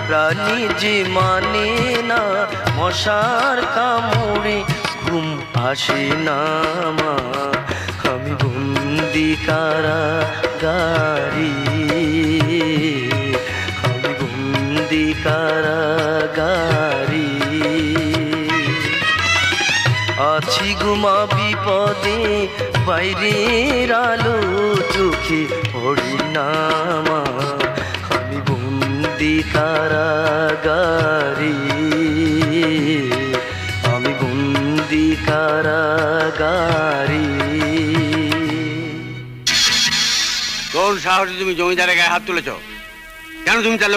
প্রাণী যে মানে না মশার কামড়ে ঘুম আসে না মা আমি বন্দি কারাগারে আমি বন্দি কারাগারে আছি গুমা বিপদে বাইরের আলো চোখে পড়ি না মা আমি বন্দি কারাগারে আমি বন্দি কারাগারে। কোন সাহসে তুমি জমিদারের গায়ে হাত তুলেছ? কেন তুমি তার